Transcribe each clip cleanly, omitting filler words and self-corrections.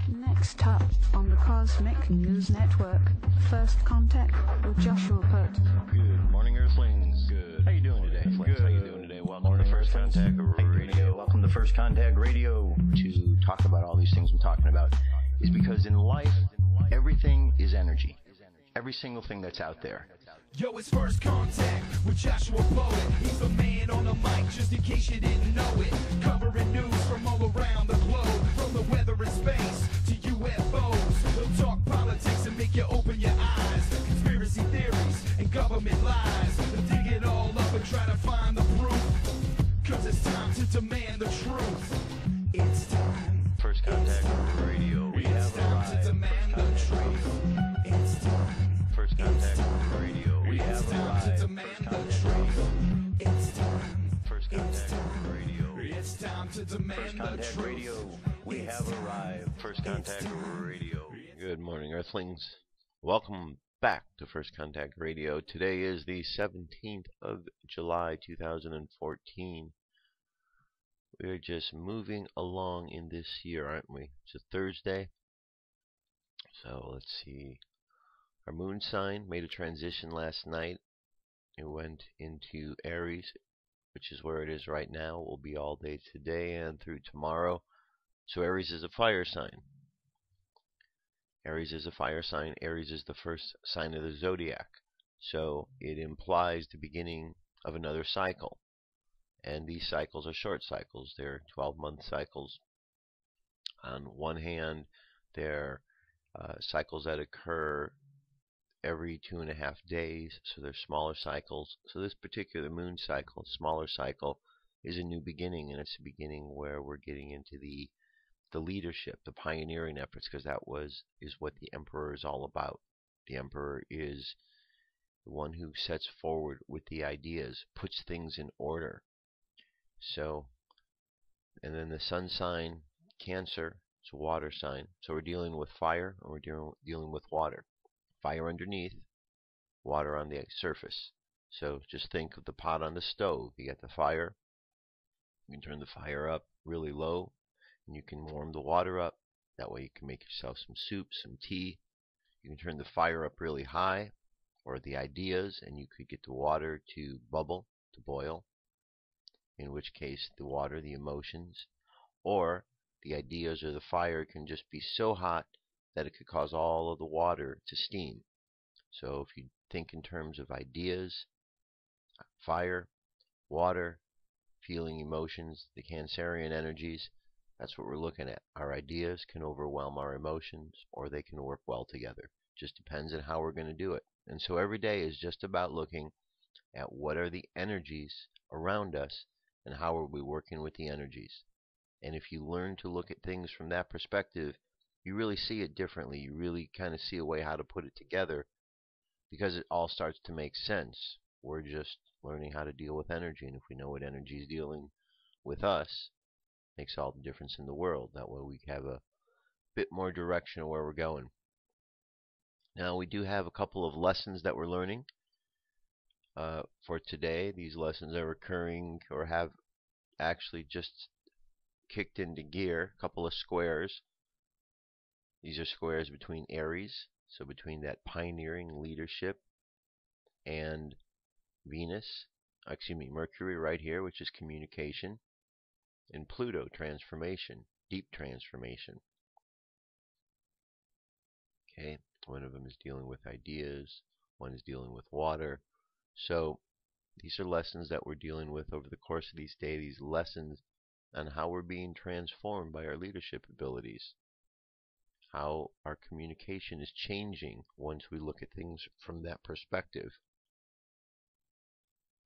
Next up on the Cosmic News Network, First Contact with Joshua Pert. Good morning, Earthlings. Good. How you doing today? Good. How you doing today? Welcome to First Contact Radio. Welcome to First Contact Radio. To talk about all these things I'm talking about is because in life, everything is energy. Every single thing that's out there. Yo, it's First Contact with Joshua Poet. He's the man on the mic, just in case you didn't know it. Covering news from all around the globe, from the weather and space to UFOs. He'll talk politics and make you open your eyes. Conspiracy theories and government lies. He'll dig it all up and try to find the proof. Cause it's time to demand the truth. It's time. First Contact Radio. We have arrived. To demand the truth. It's time. First Contact Radio. We have arrived. To demand the truth. It's time. First Contact Radio. It's time to demand First the Contact truth. Radio. We have arrived. First Contact Radio. Good morning, Earthlings. Welcome back to First Contact Radio. Today is the 17th of July, 2014. We're just moving along in this year, aren't we? It's a Thursday. So let's see. Our moon sign made a transition last night. It went into Aries, which is where it is right now. It will be all day today and through tomorrow. So Aries is a fire sign. Aries is a fire sign. Aries is the first sign of the zodiac. So it implies the beginning of another cycle. And these cycles are short cycles. They're 12-month cycles. On one hand, they're cycles that occur every 2.5 days, so they're smaller cycles. So this particular moon cycle, smaller cycle, is a new beginning, and it's a beginning where we're getting into the leadership, the pioneering efforts, because is what the Emperor is all about. The Emperor is the one who sets forward with the ideas, puts things in order. So, and then the sun sign, Cancer, it's a water sign. So we're dealing with fire, and we're dealing with water. Fire underneath, water on the surface. So just think of the pot on the stove. You got the fire. You can turn the fire up really low, and you can warm the water up. That way you can make yourself some soup, some tea. You can turn the fire up really high, or the ideas, and you could get the water to bubble, to boil. In which case the water, the emotions, or the ideas or the fire can just be so hot that it could cause all of the water to steam. So if you think in terms of ideas, fire, water, feeling emotions, the Cancerian energies, that's what we're looking at. Our ideas can overwhelm our emotions, or they can work well together. Just depends on how we're going to do it. And so every day is just about looking at what are the energies around us and how are we working with the energies. And if you learn to look at things from that perspective, you really see it differently. You really kind of see a way how to put it together, because it all starts to make sense. We're just learning how to deal with energy, and if we know what energy is dealing with us, it makes all the difference in the world. That way we have a bit more direction of where we're going. Now we do have a couple of lessons that we're learning for today. These lessons are recurring, or have actually just kicked into gear. A couple of squares. These are squares between Aries, so between that pioneering leadership, and Venus, Mercury right here, which is communication, and Pluto, transformation, deep transformation. Okay, one of them is dealing with ideas, one is dealing with water. So these are lessons that we're dealing with over the course of these days, these lessons on how we're being transformed by our leadership abilities. How our communication is changing once we look at things from that perspective.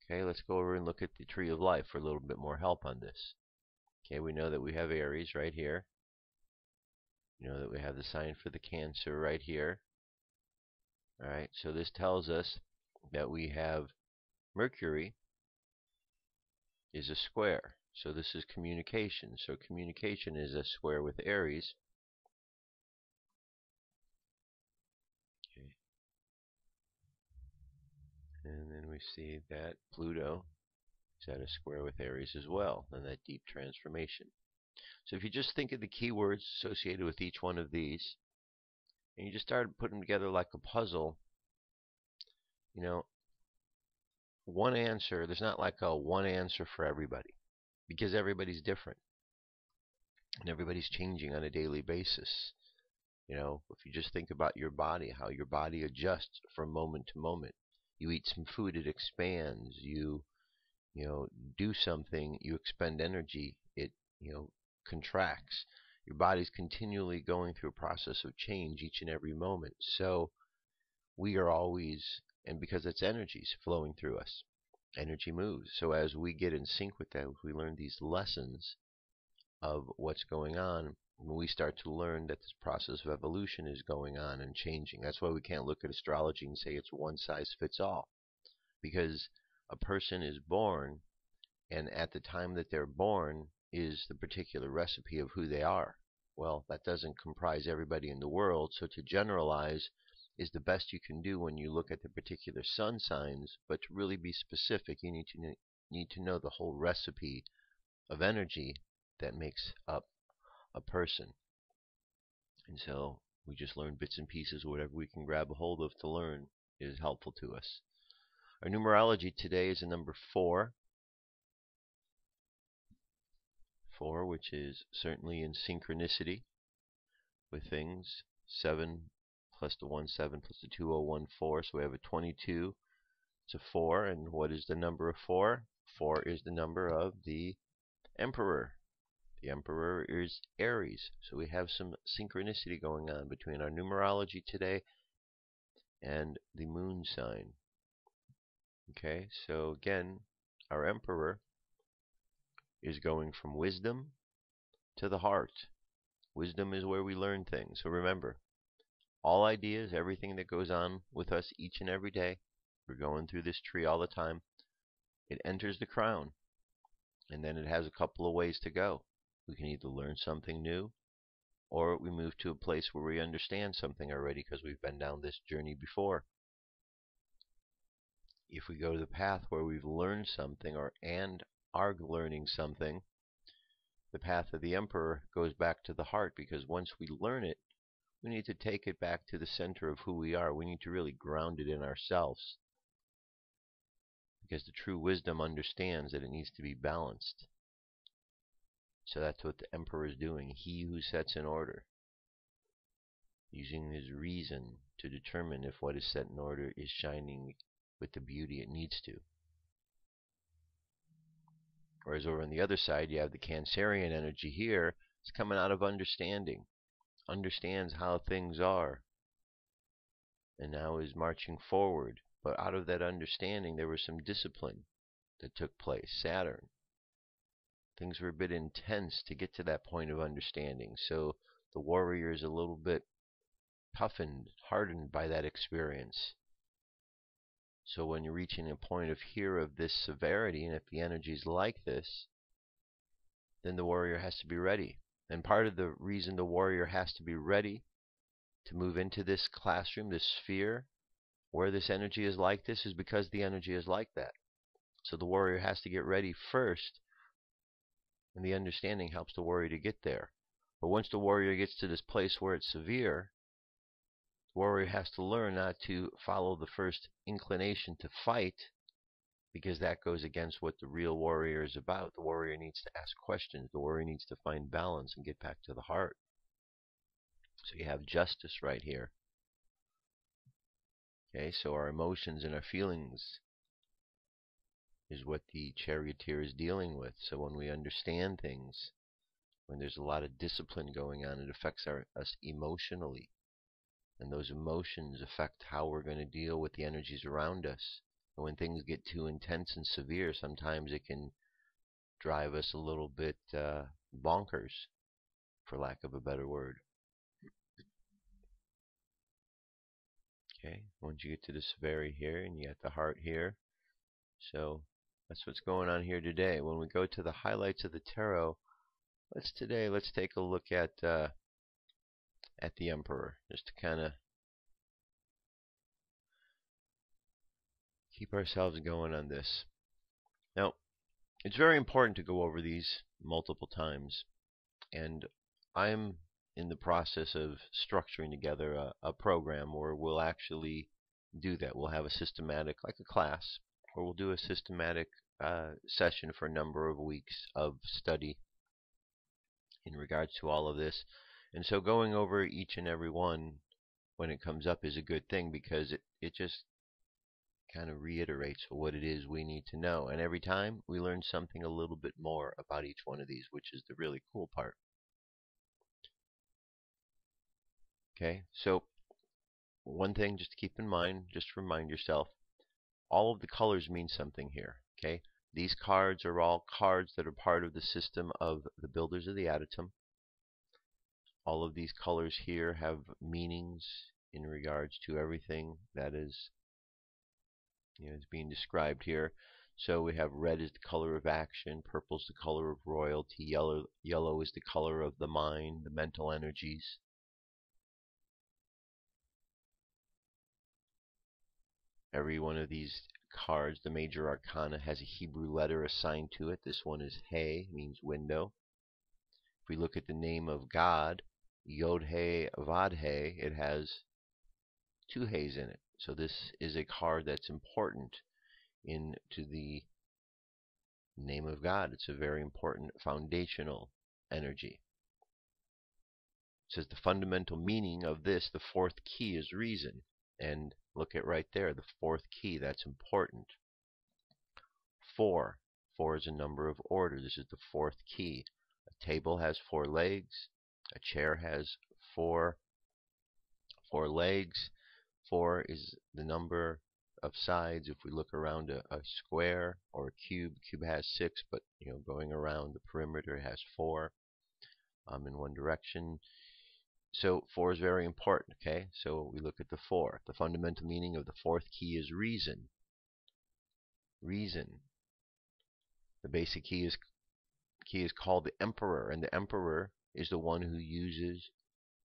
Okay, let's go over and look at the tree of life for a little bit more help on this. Okay, we know that we have Aries right here. You know that we have the sign for the Cancer right here. Alright, so this tells us that we have Mercury is a square. So this is communication. So communication is a square with Aries. And then we see that Pluto is at a square with Aries as well, and that deep transformation. So if you just think of the keywords associated with each one of these, and you just start putting them together like a puzzle, you know, one answer, there's not like a one answer for everybody, because everybody's different, and everybody's changing on a daily basis. You know, if you just think about your body, how your body adjusts from moment to moment. You eat some food, it expands. You do something, you expend energy, it, contracts. Your body's continually going through a process of change each and every moment. So we are always, and because it's energies flowing through us, energy moves. So as we get in sync with that, if we learn these lessons of what's going on, we start to learn that this process of evolution is going on and changing. That's why we can't look at astrology and say it's one size fits all, because a person is born, and at the time that they're born is the particular recipe of who they are. Well, that doesn't comprise everybody in the world, so to generalize is the best you can do when you look at the particular sun signs. But to really be specific, you need to know the whole recipe of energy that makes up a person. And so we just learn bits and pieces. Whatever we can grab a hold of to learn is helpful to us. Our numerology today is a number 4. 4, which is certainly in synchronicity with things. 7 plus the 1, 7 plus the 2, 0, 1, 4. So we have a 22. It's a 4. And what is the number of 4? 4 is the number of the Emperor. The Emperor is Aries. So we have some synchronicity going on between our numerology today and the moon sign. Okay, so again, our Emperor is going from wisdom to the heart. Wisdom is where we learn things. So remember, all ideas, everything that goes on with us each and every day, we're going through this tree all the time, it enters the crown, and then it has a couple of ways to go. We can either learn something new, or we move to a place where we understand something already because we've been down this journey before. If we go to the path where we've learned something and are learning something, the path of the Emperor goes back to the heart, because once we learn it, we need to take it back to the center of who we are. We need to really ground it in ourselves, because the true wisdom understands that it needs to be balanced. So that's what the Emperor is doing. He who sets in order, using his reason to determine if what is set in order is shining with the beauty it needs to. Whereas over on the other side, you have the Cancerian energy here. It's coming out of understanding. Understands how things are, and now is marching forward. But out of that understanding, there was some discipline that took place. Saturn. Things were a bit intense to get to that point of understanding. So the warrior is a little bit toughened, hardened by that experience. So when you're reaching a point of here of this severity, and if the energy is like this, then the warrior has to be ready. And part of the reason the warrior has to be ready to move into this classroom, this sphere, where this energy is like this, is because the energy is like that. So the warrior has to get ready first, and the understanding helps the warrior to get there. But once the warrior gets to this place where it's severe, the warrior has to learn not to follow the first inclination to fight, because that goes against what the real warrior is about. The warrior needs to ask questions. The warrior needs to find balance and get back to the heart. So you have justice right here. Okay, so our emotions and our feelings is what the charioteer is dealing with. So when we understand things, when there's a lot of discipline going on, it affects us emotionally. And those emotions affect how we're going to deal with the energies around us. And when things get too intense and severe, sometimes it can drive us a little bit bonkers, for lack of a better word. Okay, once you get to the severity here, and you got the heart here. So that's what's going on here today. When we go to the highlights of the tarot, let's take a look at the Emperor, just to kind of keep ourselves going on this. Now, it's very important to go over these multiple times, And I'm in the process of structuring together a program where we'll actually do that. We'll have a systematic, like a class, where we'll do a systematic session for a number of weeks of study in regards to all of this. And so going over each and every one when it comes up is a good thing, because it just kind of reiterates what it is we need to know. And every time we learn something a little bit more about each one of these, which is the really cool part. Okay, so one thing just to keep in mind, just remind yourself, all of the colors mean something here. Okay, these cards are all cards that are part of the system of the builders of the Adytum. All of these colors here have meanings in regards to everything that is, is being described here. So we have red is the color of action, purple is the color of royalty, yellow is the color of the mind, the mental energies. Every one of these cards, the major arcana, has a Hebrew letter assigned to it. This one is He, means window. If we look at the name of God, Yod-He, Vav-He, it has two He's in it. So this is a card that's important into the name of God. It's a very important foundational energy. It says the fundamental meaning of this, the fourth key, is reason. And look at right there, the fourth key, that's important. 4. 4 is a number of order. This is the fourth key. A table has 4 legs. A chair has four legs. 4 is the number of sides. If we look around a square or a cube has 6, but going around the perimeter it has 4 in one direction. So 4 is very important, okay? So we look at the 4. The fundamental meaning of the fourth key is reason. Reason. The basic key is called the Emperor, and the Emperor is the one who uses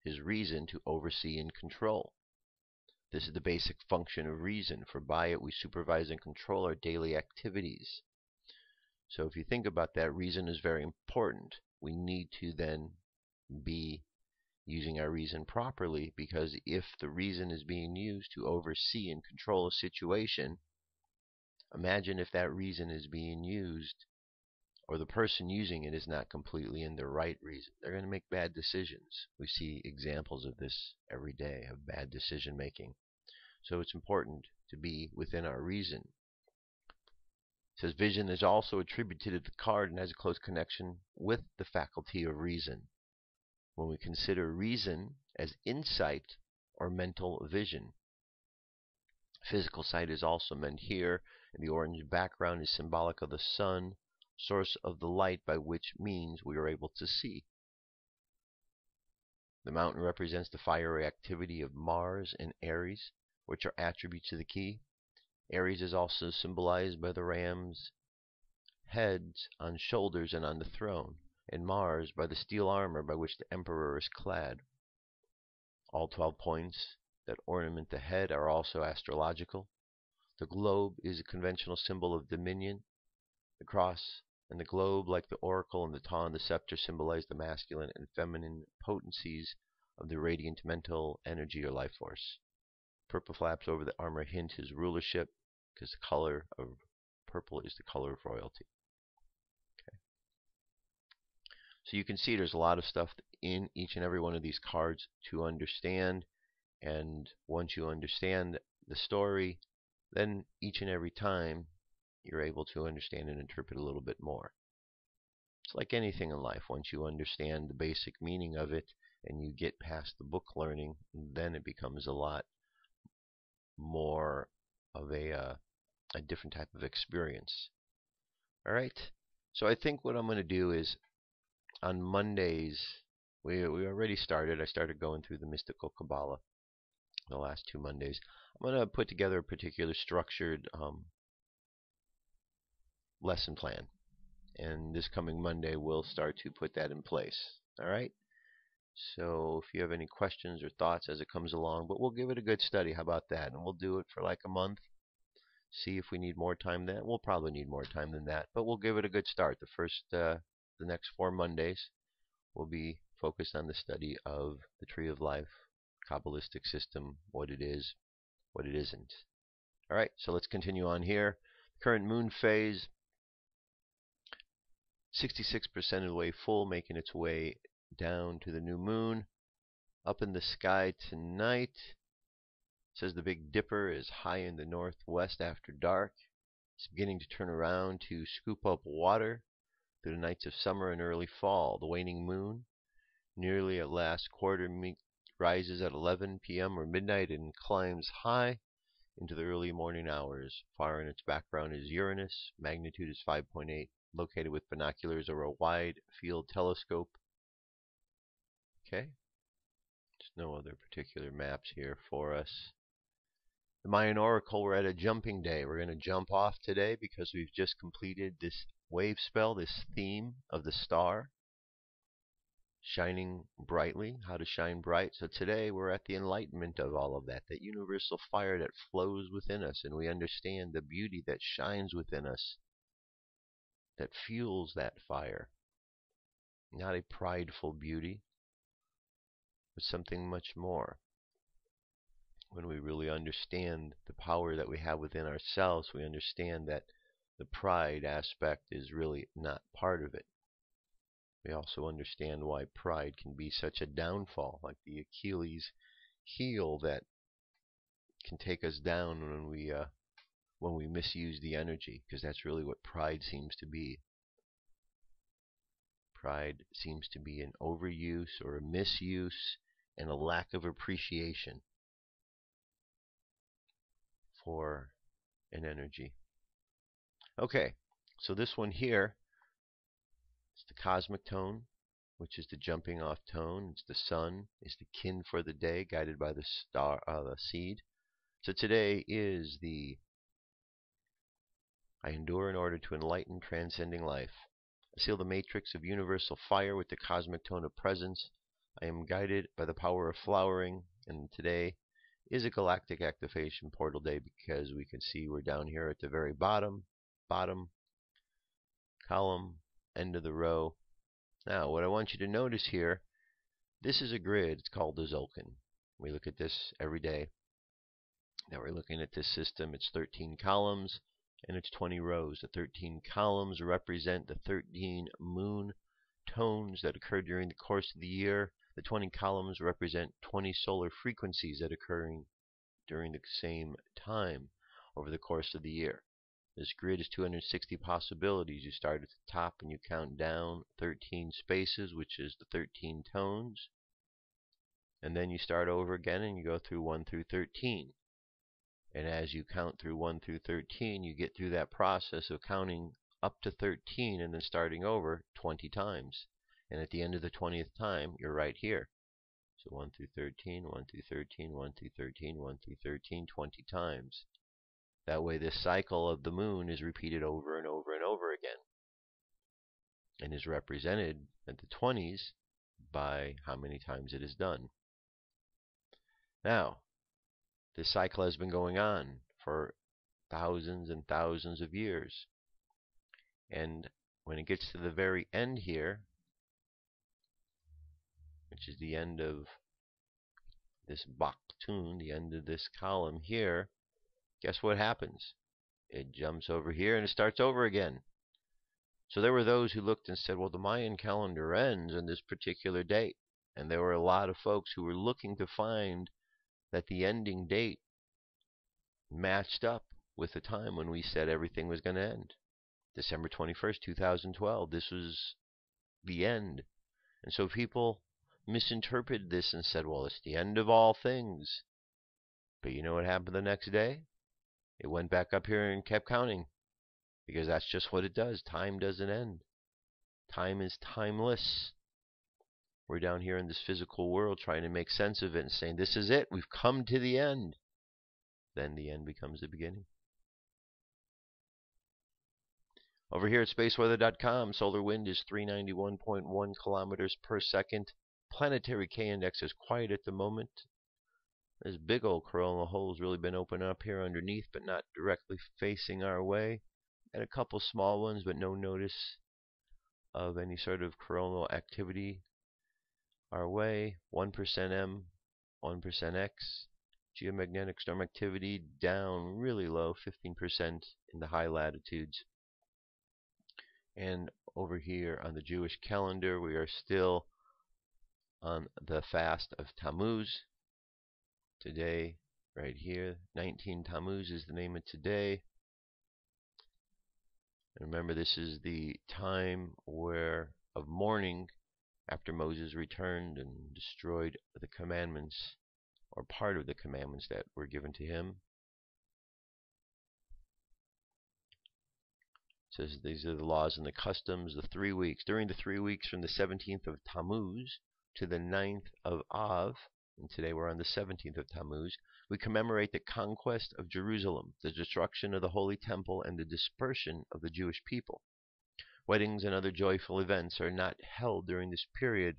his reason to oversee and control. This is the basic function of reason, for by it we supervise and control our daily activities. So if you think about that, reason is very important. We need to then be using our reason properly, because if the reason is being used to oversee and control a situation, imagine if that reason is being used, or the person using it is not completely in the right reason. They're going to make bad decisions. We see examples of this every day, of bad decision making. So it's important to be within our reason. It says vision is also attributed to the card and has a close connection with the faculty of reason. When we consider reason as insight or mental vision. Physical sight is also meant here, and the orange background is symbolic of the sun, source of the light by which means we are able to see. The mountain represents the fiery activity of Mars and Aries, which are attributes of the key. Aries is also symbolized by the ram's heads on shoulders and on the throne, and Mars by the steel armor by which the Emperor is clad. All 12 points that ornament the head are also astrological. The globe is a conventional symbol of dominion. The cross and the globe, like the oracle and the taw and the scepter, symbolize the masculine and feminine potencies of the radiant mental energy or life force. Purple flaps over the armor hint his rulership, because the color of purple is the color of royalty. Okay. So you can see there's a lot of stuff in each and every one of these cards to understand, and once you understand the story, then each and every time you're able to understand and interpret a little bit more. It's like anything in life. Once you understand the basic meaning of it and you get past the book learning, then it becomes a lot more of a different type of experience. Alright, so I think what I'm going to do is on Mondays, we already started. I started going through the Mystical Kabbalah the last 2 Mondays. I'm going to put together a particular structured lesson plan, and this coming Monday we'll start to put that in place. Alright, so if you have any questions or thoughts as it comes along, but we'll give it a good study. How about that? And we'll do it for like a month, see if we need more time than that. We'll probably need more time than that, but we'll give it a good start. The next 4 Mondays will be focused on the study of the Tree of Life, Kabbalistic system, what it is, what it isn't. Alright, so let's continue on here. Current moon phase, 66% of the way full, making its way down to the new moon. Up in the sky tonight, it says the Big Dipper is high in the northwest after dark. It's beginning to turn around to scoop up water through the nights of summer and early fall. The waning moon, nearly at last quarter, rises at 11 p.m. or midnight and climbs high into the early morning hours. Far in its background is Uranus. Magnitude is 5.8. Located with binoculars or a wide field telescope. Okay. There's no other particular maps here for us. The Mayan Oracle, we're at a jumping day. We're going to jump off today because we've just completed this wave spell, this theme of the star shining brightly, how to shine bright. So today we're at the enlightenment of all of that universal fire that flows within us, and we understand the beauty that shines within us, that fuels that fire. Not a prideful beauty, but something much more. When we really understand the power that we have within ourselves, we understand that the pride aspect is really not part of it. We also understand why pride can be such a downfall, like the Achilles heel that can take us down when we misuse the energy, because that's really what pride seems to be. Pride seems to be an overuse or a misuse and a lack of appreciation for an energy. Okay, so this one here, it's the cosmic tone, which is the jumping off tone. It's the sun, it's the kin for the day, guided by the star, the seed. So today is the I endure in order to enlighten transcending life. I seal the matrix of universal fire with the cosmic tone of presence. I am guided by the power of flowering, and today is a galactic activation portal day because we can see we're down here at the very bottom column, end of the row. Now, what I want you to notice here, this is a grid. It's called the Zolkin. We look at this every day. Now we're looking at this system. It's 13 columns and it's 20 rows. The 13 columns represent the 13 moon tones that occur during the course of the year. The 20 columns represent 20 solar frequencies that occurring during the same time over the course of the year. This grid is 260 possibilities. You start at the top and you count down 13 spaces, which is the 13 tones. And then you start over again and you go through 1 through 13. And as you count through 1 through 13, you get through that process of counting up to 13 and then starting over 20 times. And at the end of the 20th time, you're right here. So 1 through 13, 1 through 13, 1 through 13, 1 through 13, 20 times. That way this cycle of the moon is repeated over and over and over again. And is represented at the 20s by how many times it is done. Now, this cycle has been going on for thousands and thousands of years. And when it gets to the very end here, which is the end of this Baktun, the end of this column here, guess what happens? It jumps over here and it starts over again. So there were those who looked and said, well, the Mayan calendar ends on this particular date. And there were a lot of folks who were looking to find that the ending date matched up with the time when we said everything was going to end. December 21st, 2012. This was the end. And so people misinterpreted this and said, well, it's the end of all things. But you know what happened the next day? It went back up here and kept counting. Because that's just what it does. Time doesn't end. Time is timeless. We're down here in this physical world trying to make sense of it and saying, this is it. We've come to the end. Then the end becomes the beginning. Over here at spaceweather.com, solar wind is 391.1 kilometers per second. Planetary K-index is quiet at the moment. This big old coronal hole's really been opening up here underneath, but not directly facing our way. And a couple small ones, but no notice of any sort of coronal activity our way. 1% M, 1% X. Geomagnetic storm activity down really low, 15% in the high latitudes. And over here on the Jewish calendar, we are still on the fast of Tammuz. Today, right here, 19 Tammuz is the name of today. And remember, this is the time of mourning after Moses returned and destroyed the commandments, or part of the commandments that were given to him. It says these are the laws and the customs, the 3 weeks. During the 3 weeks from the 17th of Tammuz to the 9th of Av, and today we're on the 17th of Tammuz, we commemorate the conquest of Jerusalem, the destruction of the Holy Temple, and the dispersion of the Jewish people. Weddings and other joyful events are not held during this period.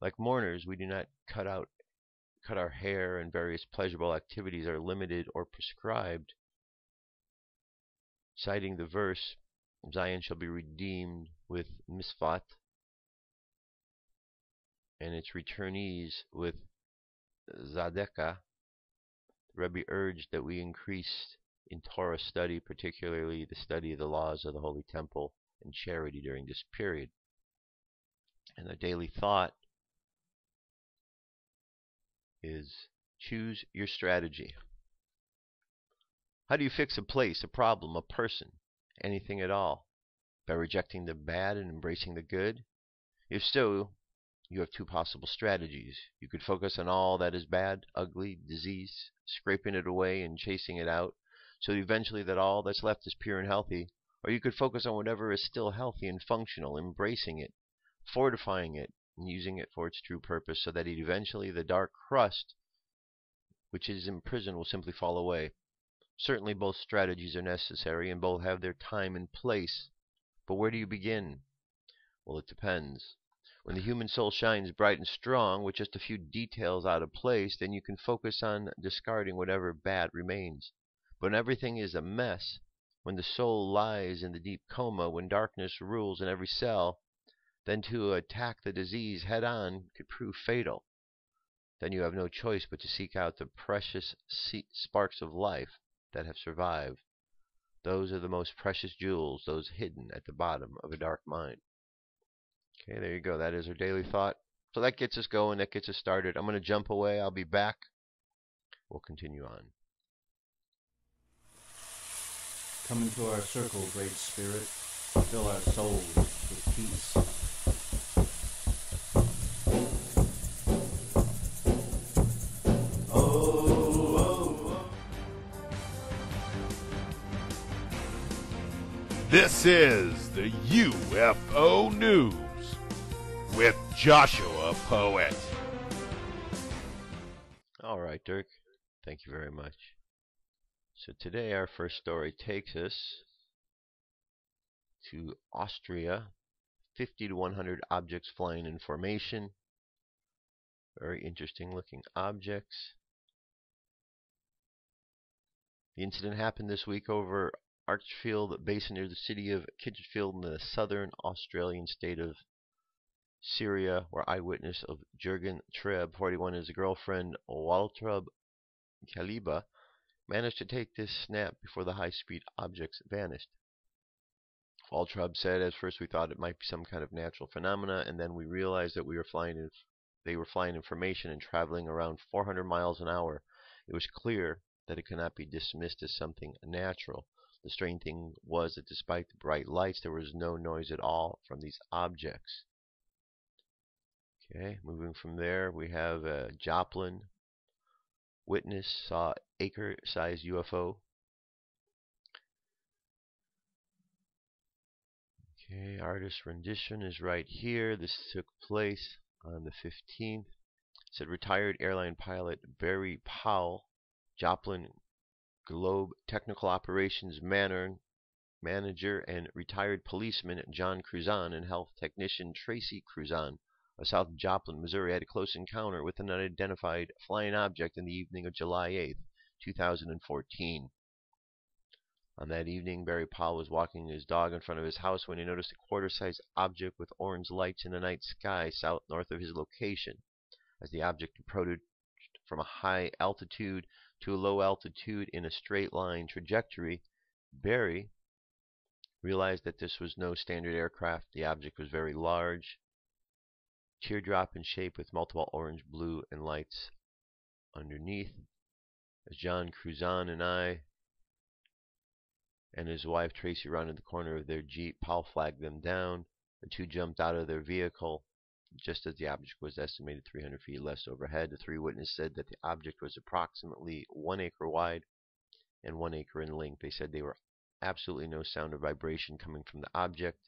Like mourners, we do not cut our hair, and various pleasurable activities are limited or prescribed. Citing the verse, Zion shall be redeemed with misfat, and its returnees with Zadeka, the Rebbe urged that we increase in Torah study, particularly the study of the laws of the Holy Temple and charity during this period. And the daily thought is, choose your strategy. How do you fix a place, a problem, a person, anything at all? By rejecting the bad and embracing the good? If so, you have two possible strategies. You could focus on all that is bad, ugly, disease, scraping it away and chasing it out, so eventually that all that's left is pure and healthy. Or you could focus on whatever is still healthy and functional, embracing it, fortifying it, and using it for its true purpose, so that eventually the dark crust which is imprisoned will simply fall away. Certainly both strategies are necessary, and both have their time and place. But where do you begin? Well, it depends. When the human soul shines bright and strong, with just a few details out of place, then you can focus on discarding whatever bad remains. But when everything is a mess, when the soul lies in the deep coma, when darkness rules in every cell, then to attack the disease head-on could prove fatal. Then you have no choice but to seek out the precious sparks of life that have survived. Those are the most precious jewels, those hidden at the bottom of a dark mind. Okay, there you go. That is our daily thought. So that gets us going. That gets us started. I'm going to jump away. I'll be back. We'll continue on. Come into our circle, Great Spirit. Fill our souls with peace. This is the UFO News with Joshua Poet. All right, Dirk. Thank you very much. So today our first story takes us to Austria. 50 to 100 objects flying in formation. Very interesting looking objects. The incident happened this week over Archfield Basin near the city of Kitchfield in the southern Australian state of Syria, where eyewitness of Jürgen Treb, 41, and his girlfriend Waltraub Kaliba managed to take this snap before the high-speed objects vanished. Waltraub said, "At first we thought it might be some kind of natural phenomena, and then we realized that they were flying in formation and traveling around 400 miles an hour. It was clear that it could not be dismissed as something natural. The strange thing was that despite the bright lights, there was no noise at all from these objects." Okay, moving from there, we have JOPLIN. Witness saw ACRE-SIZED UFO. Okay, artist rendition is right here. This took place on the 15th. It said retired airline pilot Barry Powell, JOPLIN Globe Technical Operations Manager, and retired policeman John Cruzan and health technician Tracy Cruzan of South Joplin, Missouri, had a close encounter with an unidentified flying object in the evening of July 8, 2014. On that evening, Barry Powell was walking his dog in front of his house when he noticed a quarter-sized object with orange lights in the night sky south-north of his location. as the object approached from a high altitude to a low altitude in a straight line trajectory. Barry realized that this was no standard aircraft. The object was very large, teardrop in shape with multiple orange, blue, and lights underneath. As John Cruzan and I and his wife Tracy rounded the corner of their Jeep, Powell flagged them down. The two jumped out of their vehicle just as the object was estimated 300 feet less overhead. The three witnesses said that the object was approximately 1 acre wide and 1 acre in length. They said they were absolutely no sound or vibration coming from the object,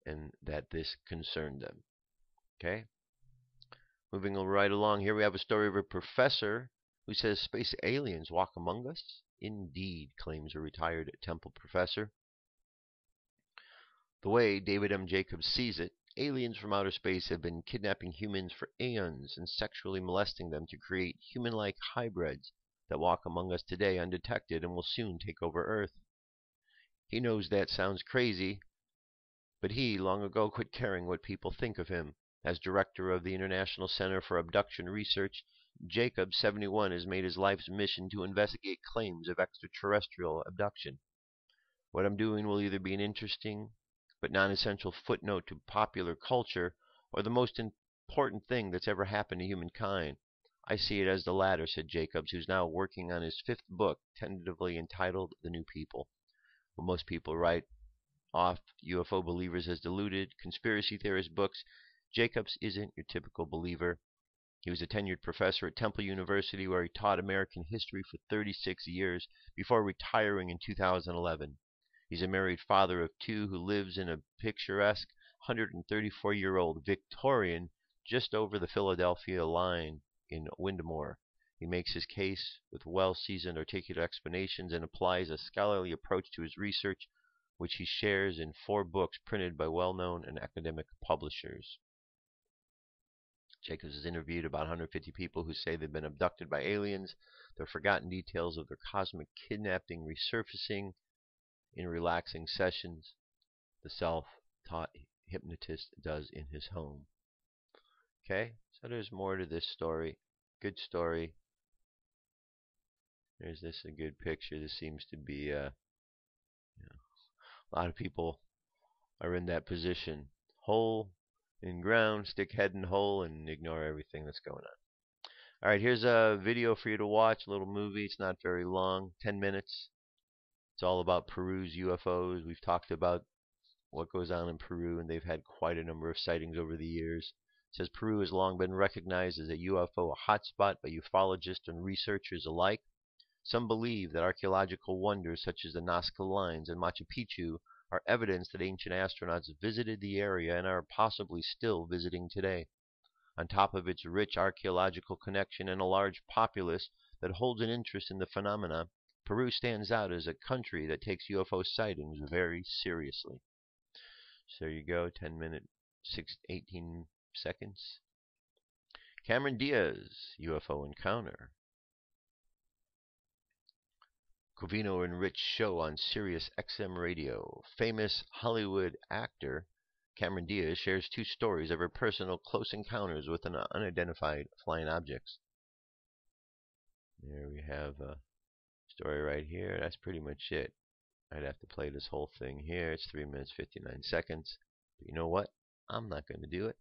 and that this concerned them. Okay? Moving right along, here we have a story of a professor who says space aliens walk among us. Indeed, claims a retired Temple professor. The way David M. Jacobs sees it, aliens from outer space have been kidnapping humans for aeons and sexually molesting them to create human-like hybrids that walk among us today undetected and will soon take over Earth. He knows that sounds crazy, but he long ago quit caring what people think of him. As director of the International Center for Abduction Research, Jacobs, 71, has made his life's mission to investigate claims of extraterrestrial abduction. What I'm doing will either be an interesting but non-essential footnote to popular culture, or the most important thing that's ever happened to humankind. I see it as the latter, said Jacobs, who's now working on his 5th book, tentatively entitled The New People. Well, most people write off UFO believers as deluded, conspiracy theorist books. Jacobs isn't your typical believer. He was a tenured professor at Temple University, where he taught American history for 36 years before retiring in 2011. He's a married father of 2 who lives in a picturesque 134-year-old Victorian just over the Philadelphia line in Windmore. He makes his case with well-seasoned, articulate explanations and applies a scholarly approach to his research, which he shares in 4 books printed by well-known and academic publishers. Jacobs has interviewed about 150 people who say they've been abducted by aliens. The forgotten details of their cosmic kidnapping resurfacing in relaxing sessions the self-taught hypnotist does in his home. Okay, so there's more to this story. Good story. There's this a good picture. This seems to be a lot of people are in that position. Hole in ground, stick head in hole, and ignore everything that's going on. Alright, here's a video for you to watch, a little movie. It's not very long, 10 minutes. It's all about Peru's UFOs. We've talked about what goes on in Peru, and they've had quite a number of sightings over the years. It says Peru has long been recognized as a UFO hotspot by ufologists and researchers alike. Some believe that archaeological wonders such as the Nazca Lines and Machu Picchu are evidence that ancient astronauts visited the area and are possibly still visiting today. On top of its rich archaeological connection and a large populace that holds an interest in the phenomena, Peru stands out as a country that takes UFO sightings very seriously. So there you go, 10 minutes, 18 seconds. Cameron Diaz, UFO encounter. Covino-enriched show on Sirius XM radio. Famous Hollywood actor Cameron Diaz shares 2 stories of her personal close encounters with an unidentified flying objects. There we have a story right here. That's pretty much it. I'd have to play this whole thing here. It's 3 minutes 59 seconds. But you know what? I'm not going to do it.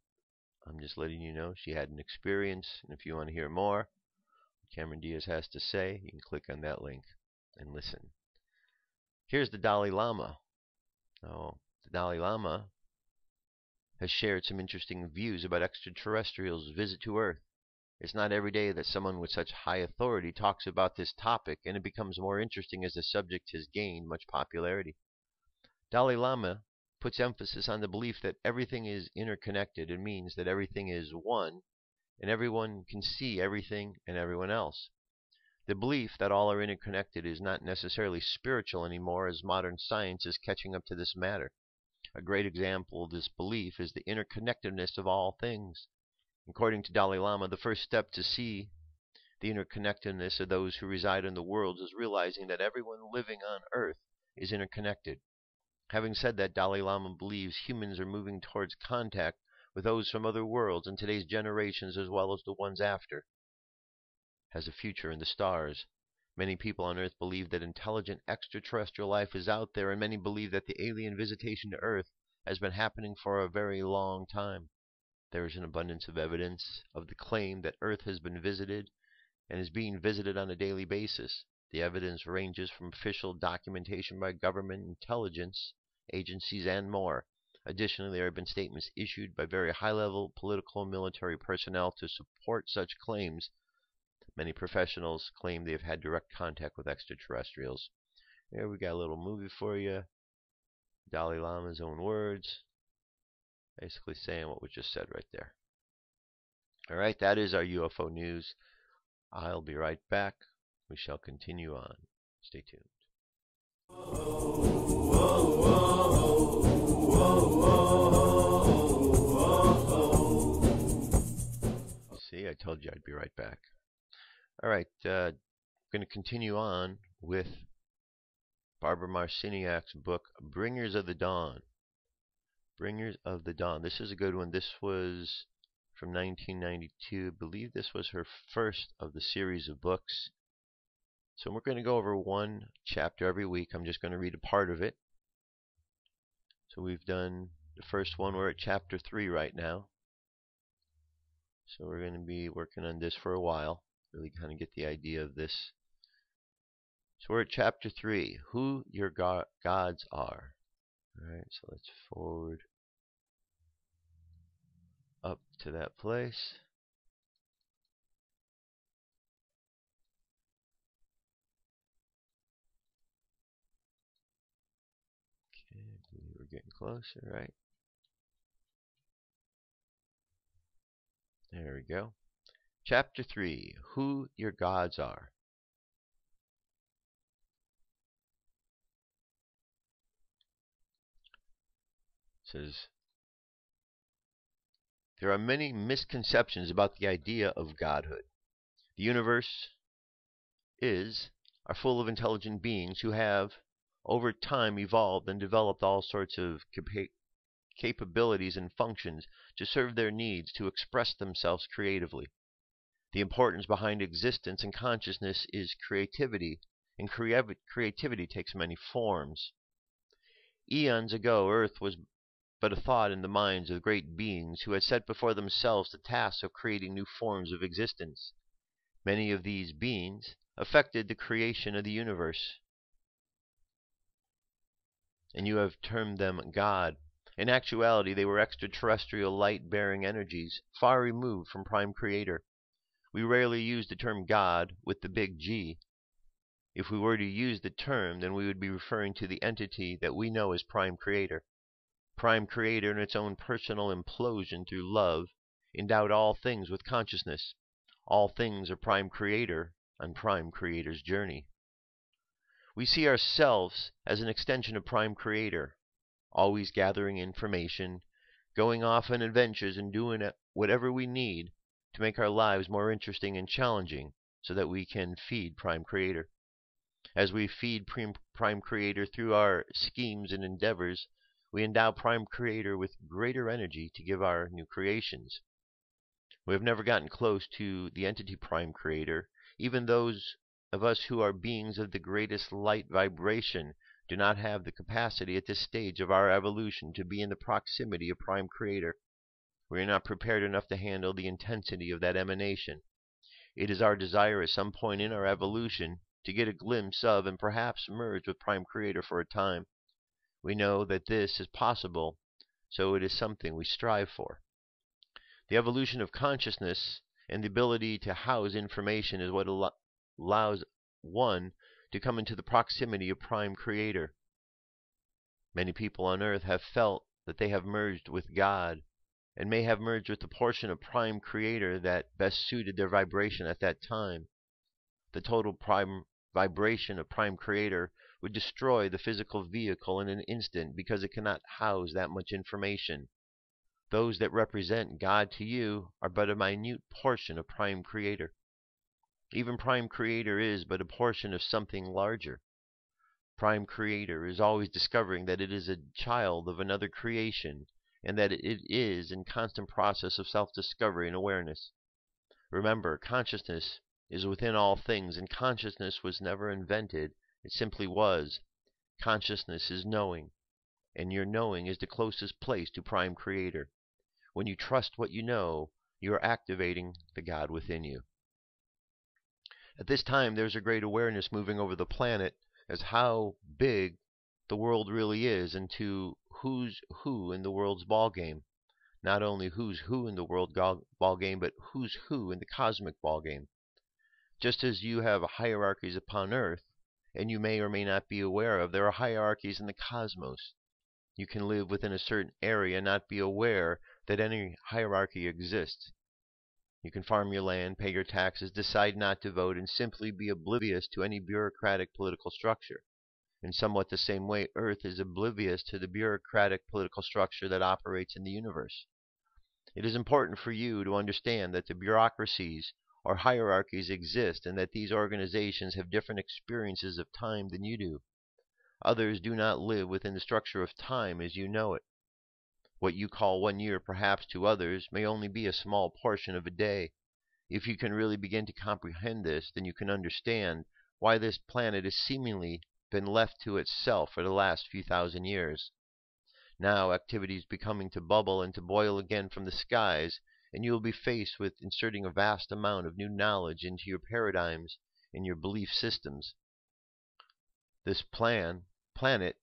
I'm just letting you know she had an experience. And if you want to hear more what Cameron Diaz has to say, you can click on that link and listen. Here's the Dalai Lama. Oh, the Dalai Lama has shared some interesting views about extraterrestrials' visit to Earth. It's not every day that someone with such high authority talks about this topic, and it becomes more interesting as the subject has gained much popularity. Dalai Lama puts emphasis on the belief that everything is interconnected. It means that everything is one, and everyone can see everything and everyone else. The belief that all are interconnected is not necessarily spiritual anymore, as modern science is catching up to this matter. A great example of this belief is the interconnectedness of all things. According to Dalai Lama, the first step to see the interconnectedness of those who reside in the world is realizing that everyone living on Earth is interconnected. Having said that, Dalai Lama believes humans are moving towards contact with those from other worlds in today's generations as well as the ones after, has a future in the stars. Many people on Earth believe that intelligent extraterrestrial life is out there, and many believe that the alien visitation to Earth has been happening for a very long time. There is an abundance of evidence of the claim that Earth has been visited and is being visited on a daily basis. The evidence ranges from official documentation by government intelligence agencies and more. Additionally, there have been statements issued by very high-level political and military personnel to support such claims. Many professionals claim they have had direct contact with extraterrestrials. Here we got a little movie for you. Dalai Lama's own words, basically saying what was just said right there. Alright, that is our UFO news. I'll be right back. We shall continue on. Stay tuned. See, I told you I'd be right back. Alright, I'm going to continue on with Barbara Marciniak's book, Bringers of the Dawn. Bringers of the Dawn. This is a good one. This was from 1992. I believe this was her first of the series of books. So we're going to go over one chapter every week. I'm just going to read a part of it. So we've done the first one. We're at chapter 3 right now. So we're going to be working on this for a while. Really kind of get the idea of this. So we're at chapter 3, Who Your Gods Are. Alright, so let's forward up to that place. Okay, I believe we're getting closer, right? There we go. Chapter 3, Who Your Gods Are. It says, there are many misconceptions about the idea of godhood. The universe are full of intelligent beings who have, over time, evolved and developed all sorts of capabilities and functions to serve their needs, to express themselves creatively. The importance behind existence and consciousness is creativity, and creativity takes many forms. Eons ago, Earth was but a thought in the minds of great beings who had set before themselves the task of creating new forms of existence. Many of these beings affected the creation of the universe, and you have termed them God. In actuality, they were extraterrestrial light-bearing energies, far removed from Prime Creator. We rarely use the term God with the big G. If we were to use the term, then we would be referring to the entity that we know as Prime Creator. Prime Creator, in its own personal implosion through love, endowed all things with consciousness. All things are Prime Creator on Prime Creator's journey. We see ourselves as an extension of Prime Creator, always gathering information, going off on adventures, and doing whatever we need to make our lives more interesting and challenging so that we can feed Prime Creator. As we feed Prime Creator through our schemes and endeavors, we endow Prime Creator with greater energy to give our new creations. We have never gotten close to the entity Prime Creator. Even those of us who are beings of the greatest light vibration do not have the capacity at this stage of our evolution to be in the proximity of Prime Creator. We are not prepared enough to handle the intensity of that emanation. It is our desire at some point in our evolution to get a glimpse of and perhaps merge with Prime Creator for a time. We know that this is possible, so it is something we strive for. The evolution of consciousness and the ability to house information is what allows one to come into the proximity of Prime Creator. Many people on Earth have felt that they have merged with God, and may have merged with the portion of Prime Creator that best suited their vibration at that time. The total prime vibration of Prime Creator would destroy the physical vehicle in an instant because it cannot house that much information. Those that represent God to you are but a minute portion of Prime Creator. Even Prime Creator is but a portion of something larger. Prime Creator is always discovering that it is a child of another creation and that it is in constant process of self-discovery and awareness. Remember, consciousness is within all things, and consciousness was never invented. It simply was. Consciousness is knowing, and your knowing is the closest place to Prime Creator. When you trust what you know, you are activating the God within you. At this time, there's a great awareness moving over the planet as how big the world really is, and to who's who in the world's ballgame. Not only who's who in the world ballgame, but who's who in the cosmic ballgame. Just as you have hierarchies upon Earth, and you may or may not be aware of, there are hierarchies in the cosmos. You can live within a certain area and not be aware that any hierarchy exists. You can farm your land, pay your taxes, decide not to vote, and simply be oblivious to any bureaucratic political structure. In somewhat the same way, Earth is oblivious to the bureaucratic political structure that operates in the universe. It is important for you to understand that the bureaucracies or hierarchies exist, and that these organizations have different experiences of time than you do. Others do not live within the structure of time as you know it. What you call 1 year, perhaps to others, may only be a small portion of a day. If you can really begin to comprehend this, then you can understand why this planet has seemingly been left to itself for the last few thousand years. Now activity is becoming to bubble and to boil again from the skies, and you will be faced with inserting a vast amount of new knowledge into your paradigms and your belief systems. This planet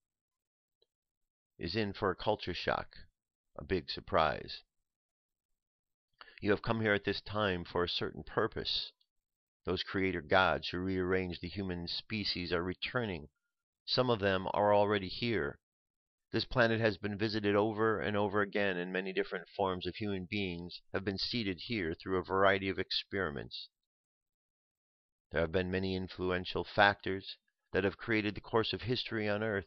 is in for a culture shock, a big surprise. You have come here at this time for a certain purpose. Those creator gods who rearranged the human species are returning. Some of them are already here. This planet has been visited over and over again, and many different forms of human beings have been seeded here through a variety of experiments. There have been many influential factors that have created the course of history on Earth.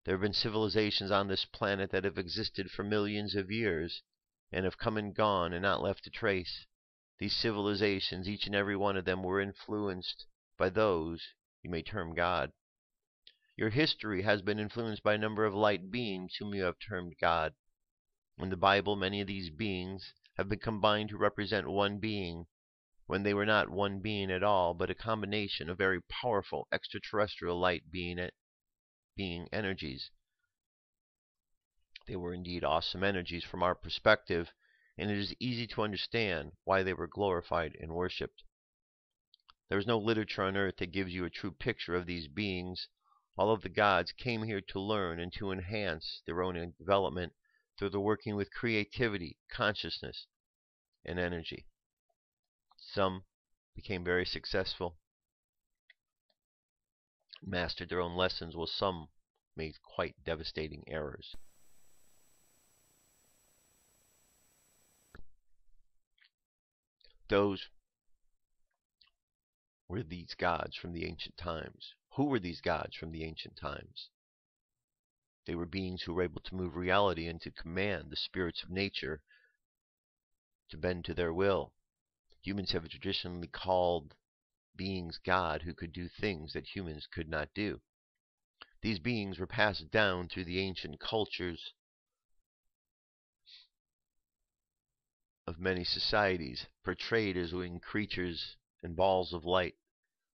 There have been civilizations on this planet that have existed for millions of years and have come and gone and not left a trace. These civilizations, each and every one of them, were influenced by those you may term God. Your history has been influenced by a number of light beings whom you have termed God. In the Bible, many of these beings have been combined to represent one being, when they were not one being at all, but a combination of very powerful extraterrestrial light being energies. They were indeed awesome energies from our perspective, and it is easy to understand why they were glorified and worshipped. There is no literature on Earth that gives you a true picture of these beings. All of the gods came here to learn and to enhance their own development through the working with creativity, consciousness, and energy. Some became very successful, mastered their own lessons, while some made quite devastating errors. Those were these gods from the ancient times. Who were these gods from the ancient times? They were beings who were able to move reality and to command the spirits of nature to bend to their will. Humans have traditionally called beings God who could do things that humans could not do. These beings were passed down through the ancient cultures of many societies, portrayed as winged creatures and balls of light.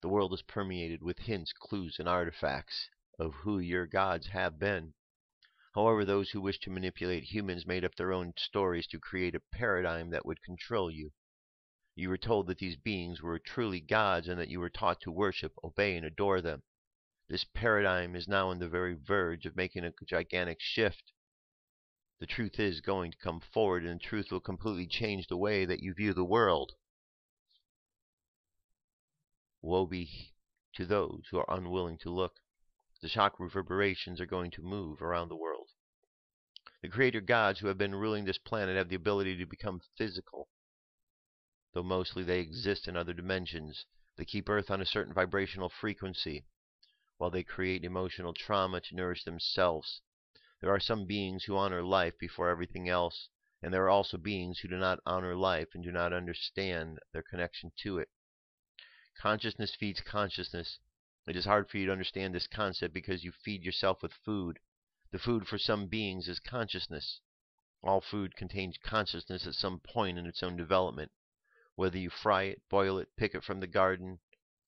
The world is permeated with hints, clues, and artifacts of who your gods have been. However, those who wish to manipulate humans made up their own stories to create a paradigm that would control you. You were told that these beings were truly gods and that you were taught to worship, obey, and adore them. This paradigm is now on the very verge of making a gigantic shift. The truth is going to come forward, and the truth will completely change the way that you view the world. Woe be to those who are unwilling to look. The shock reverberations are going to move around the world. The creator gods who have been ruling this planet have the ability to become physical, though mostly they exist in other dimensions. They keep Earth on a certain vibrational frequency, while they create emotional trauma to nourish themselves. There are some beings who honor life before everything else, and there are also beings who do not honor life and do not understand their connection to it. Consciousness feeds consciousness. It is hard for you to understand this concept because you feed yourself with food. The food for some beings is consciousness. All food contains consciousness at some point in its own development. Whether you fry it, boil it, pick it from the garden,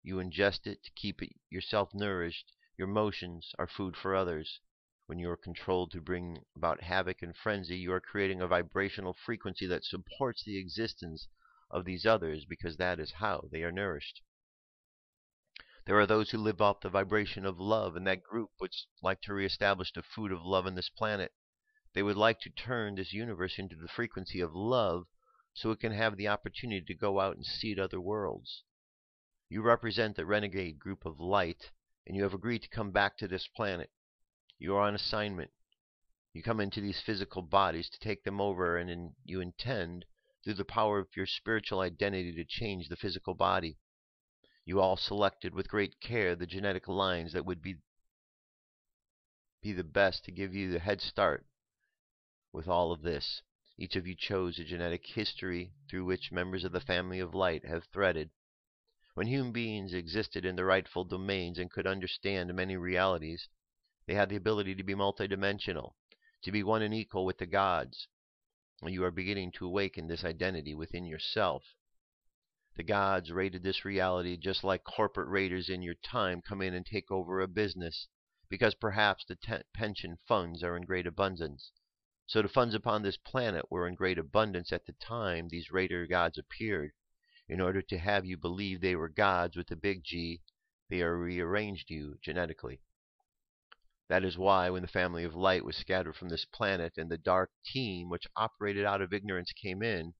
you ingest it to keep it yourself nourished. Your emotions are food for others. When you are controlled to bring about havoc and frenzy, you are creating a vibrational frequency that supports the existence of these others, because that is how they are nourished. There are those who live off the vibration of love, and that group would like to reestablish the food of love on this planet. They would like to turn this universe into the frequency of love so it can have the opportunity to go out and seed other worlds. You represent the renegade group of light, and you have agreed to come back to this planet. You are on assignment. You come into these physical bodies to take them over, and you intend, through the power of your spiritual identity, to change the physical body. You all selected with great care the genetic lines that would be the best to give you the head start with all of this. Each of you chose a genetic history through which members of the family of light have threaded. When human beings existed in their rightful domains and could understand many realities, they had the ability to be multidimensional, to be one and equal with the gods. You are beginning to awaken this identity within yourself. The gods raided this reality just like corporate raiders in your time come in and take over a business, because perhaps the pension funds are in great abundance. So the funds upon this planet were in great abundance at the time these raider gods appeared. In order to have you believe they were gods with a big G, they are rearranged you genetically. That is why when the family of light was scattered from this planet and the dark team which operated out of ignorance came in,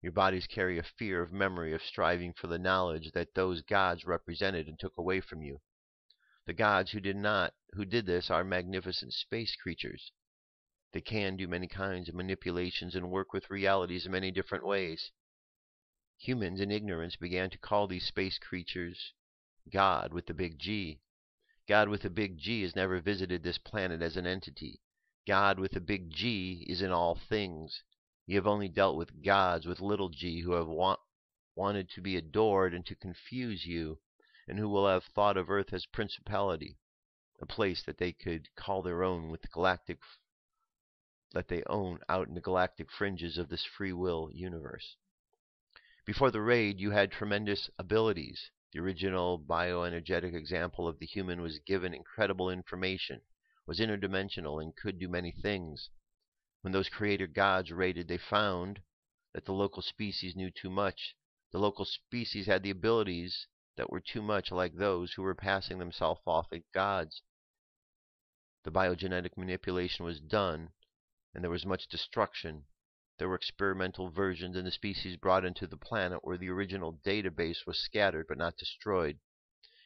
your bodies carry a fear of memory of striving for the knowledge that those gods represented and took away from you. The gods who did this are magnificent space creatures. They can do many kinds of manipulations and work with realities in many different ways. Humans in ignorance began to call these space creatures God with the big G. God with a big G has never visited this planet as an entity. God with a big G is in all things. You have only dealt with gods with little g who have wanted to be adored and to confuse you, and who will have thought of Earth as principality, a place that they could call their own with the galactic that they own out in the galactic fringes of this free will universe. Before the raid, you had tremendous abilities. The original bioenergetic example of the human was given incredible information, was interdimensional, and could do many things. When those creator gods raided, they found that the local species knew too much. The local species had the abilities that were too much like those who were passing themselves off as gods. The biogenetic manipulation was done, and there was much destruction. There were experimental versions, and the species brought into the planet where the original database was scattered but not destroyed.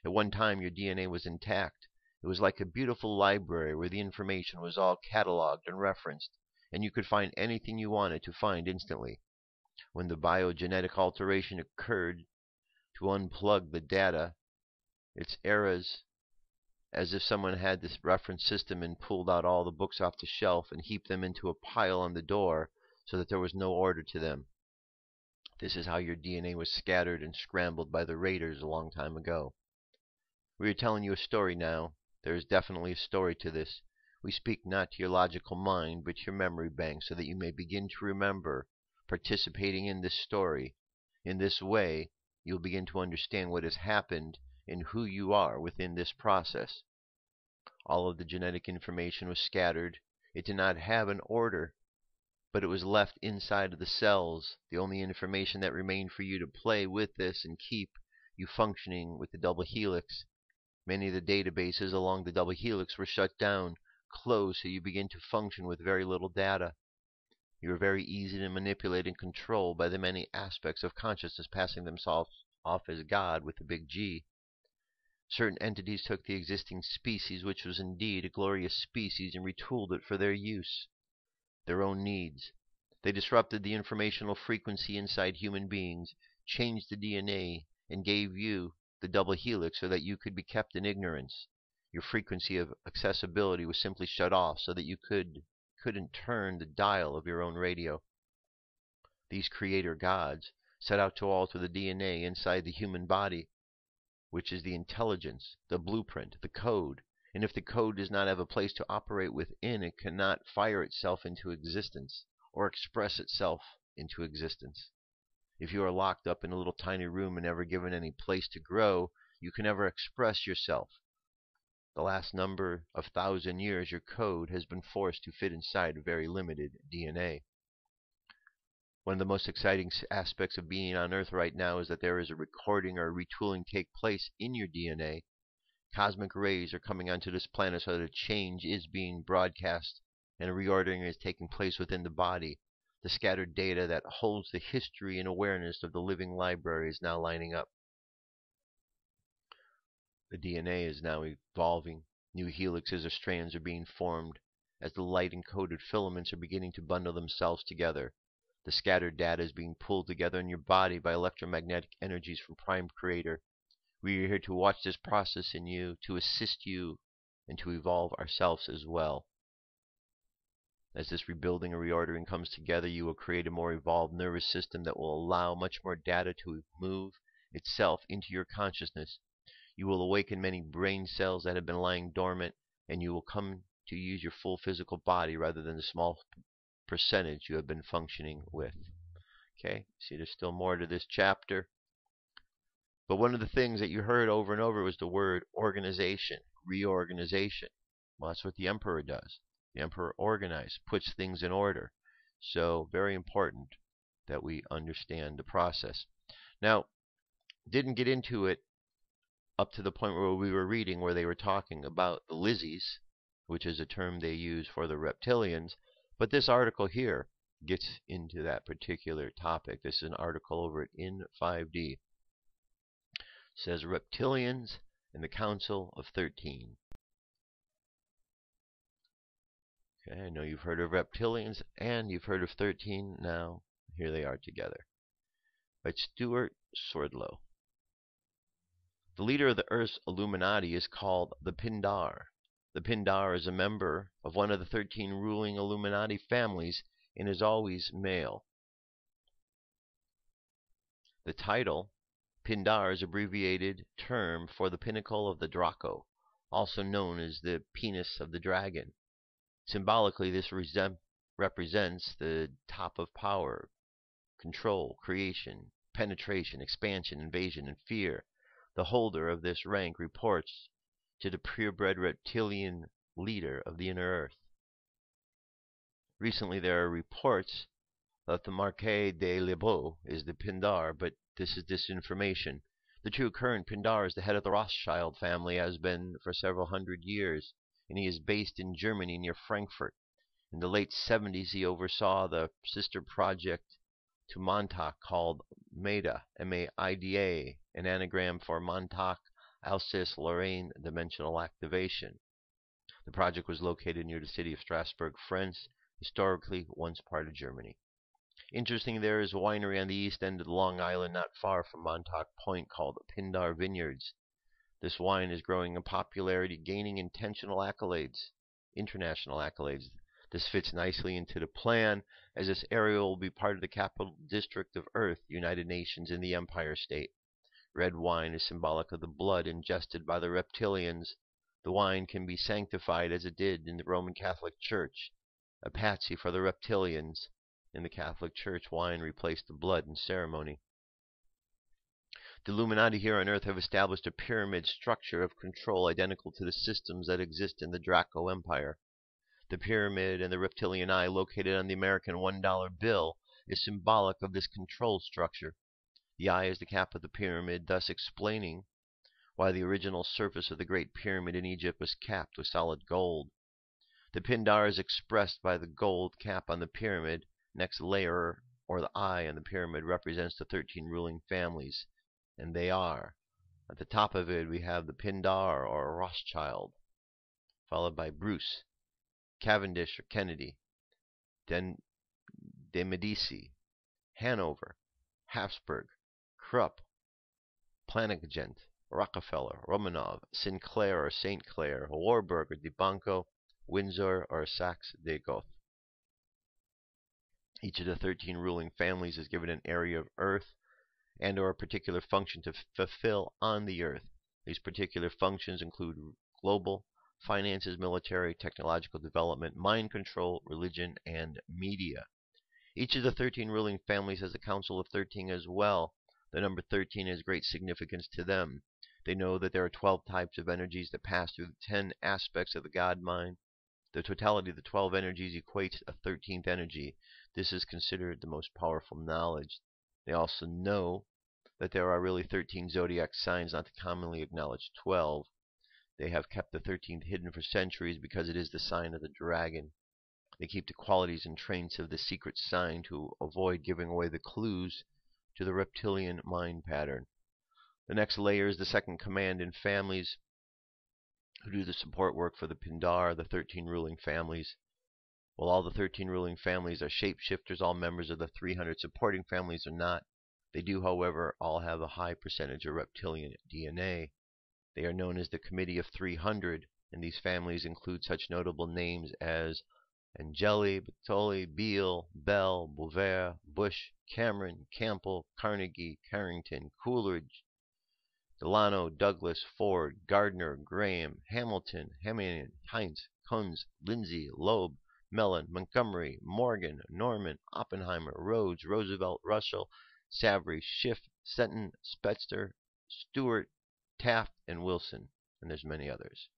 At one time, your DNA was intact. It was like a beautiful library where the information was all cataloged and referenced, and you could find anything you wanted to find instantly. When the biogenetic alteration occurred to unplug the data, its eras, as if someone had this reference system and pulled out all the books off the shelf and heaped them into a pile on the door so that there was no order to them. This is how your DNA was scattered and scrambled by the raiders a long time ago. We are telling you a story now. There is definitely a story to this. We speak not to your logical mind, but to your memory bank, so that you may begin to remember participating in this story. In this way, you'll begin to understand what has happened and who you are within this process. All of the genetic information was scattered. It did not have an order, but it was left inside of the cells. The only information that remained for you to play with this and keep you functioning with the double helix. Many of the databases along the double helix were shut down, closed, so you begin to function with very little data. You are very easy to manipulate and control by the many aspects of consciousness passing themselves off as God with a big G. Certain entities took the existing species, which was indeed a glorious species, and retooled it for their use, their own needs. They disrupted the informational frequency inside human beings, changed the DNA, and gave you the double helix so that you could be kept in ignorance. Your frequency of accessibility was simply shut off so that you couldn't turn the dial of your own radio. These creator gods set out to alter the DNA inside the human body, which is the intelligence, the blueprint, the code, And if the code does not have a place to operate within, it cannot fire itself into existence or express itself into existence. If you are locked up in a little tiny room and never given any place to grow, you can never express yourself. The last number of 1,000 years, your code has been forced to fit inside a very limited DNA. One of the most exciting aspects of being on Earth right now is that there is a recording or retooling take place in your DNA. Cosmic rays are coming onto this planet so that a change is being broadcast and a reordering is taking place within the body. The scattered data that holds the history and awareness of the living library is now lining up. The DNA is now evolving. New helixes or strands are being formed as the light-encoded filaments are beginning to bundle themselves together. The scattered data is being pulled together in your body by electromagnetic energies from Prime Creator. We are here to watch this process in you, to assist you, and to evolve ourselves as well. As this rebuilding and reordering comes together, you will create a more evolved nervous system that will allow much more data to move itself into your consciousness. You will awaken many brain cells that have been lying dormant, and you will come to use your full physical body rather than the small percentage you have been functioning with. Okay, see, there's still more to this chapter. But one of the things that you heard over and over was the word organization, reorganization. Well, that's what the emperor does. The emperor organizes, puts things in order. So very important that we understand the process. Now, didn't get into it up to the point where we were reading where they were talking about the Lizzies, which is a term they use for the reptilians. But this article here gets into that particular topic. This is an article over at In5D. It says Reptilians and the Council of 13. Okay, I know you've heard of reptilians and you've heard of 13. Now, here they are together. By Stuart Swerdlow. The leader of the Earth's Illuminati is called the Pindar. The Pindar is a member of one of the 13 ruling Illuminati families and is always male. The title, Pindar, is an abbreviated term for the pinnacle of the Draco, also known as the penis of the dragon. Symbolically, this represents the top of power, control, creation, penetration, expansion, invasion, and fear. The holder of this rank reports to the purebred reptilian leader of the inner earth. Recently, there are reports that the Marquis de Lebeau is the Pindar, but this is disinformation. The true current Pindar is the head of the Rothschild family, has been for several hundred years, and he is based in Germany near Frankfurt. In the late 70s, he oversaw the sister project to Montauk called MAIDA, M-A-I-D-A, an anagram for Montauk, Alsace-Lorraine Dimensional Activation. The project was located near the city of Strasbourg, France, historically once part of Germany. Interesting, there is a winery on the east end of Long Island not far from Montauk Point called Pindar Vineyards. This wine is growing in popularity, gaining international accolades. This fits nicely into the plan, as this area will be part of the capital district of Earth, United Nations, in the Empire State. Red wine is symbolic of the blood ingested by the reptilians. The wine can be sanctified as it did in the Roman Catholic Church. A patsy for the reptilians. In the Catholic Church, wine replaced the blood in ceremony. The Illuminati here on Earth have established a pyramid structure of control identical to the systems that exist in the Draco Empire. The pyramid and the reptilian eye located on the American $1 bill is symbolic of this control structure. The eye is the cap of the pyramid, thus explaining why the original surface of the Great Pyramid in Egypt was capped with solid gold. The Pindar is expressed by the gold cap on the pyramid. Next layer, or the eye on the pyramid, represents the 13 ruling families, and they are. At the top of it, we have the Pindar, or Rothschild, followed by Bruce, Cavendish or Kennedy, then de Medici, Hanover, Habsburg, Krupp, Plantagenet, Rockefeller, Romanov, Sinclair or St. Clair, Warburg or de Banco, Windsor or Saxe-de-Goth. Each of the 13 ruling families is given an area of Earth and or a particular function to fulfill on the Earth. These particular functions include global, finances, military, technological development, mind control, religion, and media. Each of the 13 ruling families has a council of 13 as well. The number 13 has great significance to them. They know that there are 12 types of energies that pass through the 10 aspects of the God mind. The totality of the 12 energies equates a 13th energy. This is considered the most powerful knowledge. They also know that there are really 13 zodiac signs, not the commonly acknowledged 12. They have kept the 13th hidden for centuries because it is the sign of the dragon. They keep the qualities and traits of the secret sign to avoid giving away the clues to the reptilian mind pattern. The next layer is the second command in families who do the support work for the Pindar, the 13 ruling families. While all the 13 ruling families are shapeshifters, all members of the 300 supporting families are not. They do, however, all have a high percentage of reptilian DNA. They are known as the Committee of 300, and these families include such notable names as Angeli, Bertoli, Beale, Bell, Bouvert, Bush, Cameron, Campbell, Carnegie, Carrington, Coolidge, Delano, Douglas, Ford, Gardner, Graham, Hamilton, Hamian, Heinz, Kunz, Lindsay, Loeb, Mellon, Montgomery, Morgan, Norman, Oppenheimer, Rhodes, Roosevelt, Russell, Savory, Schiff, Seton, Spetzer, Stewart, Taft, and Wilson. And there's many others.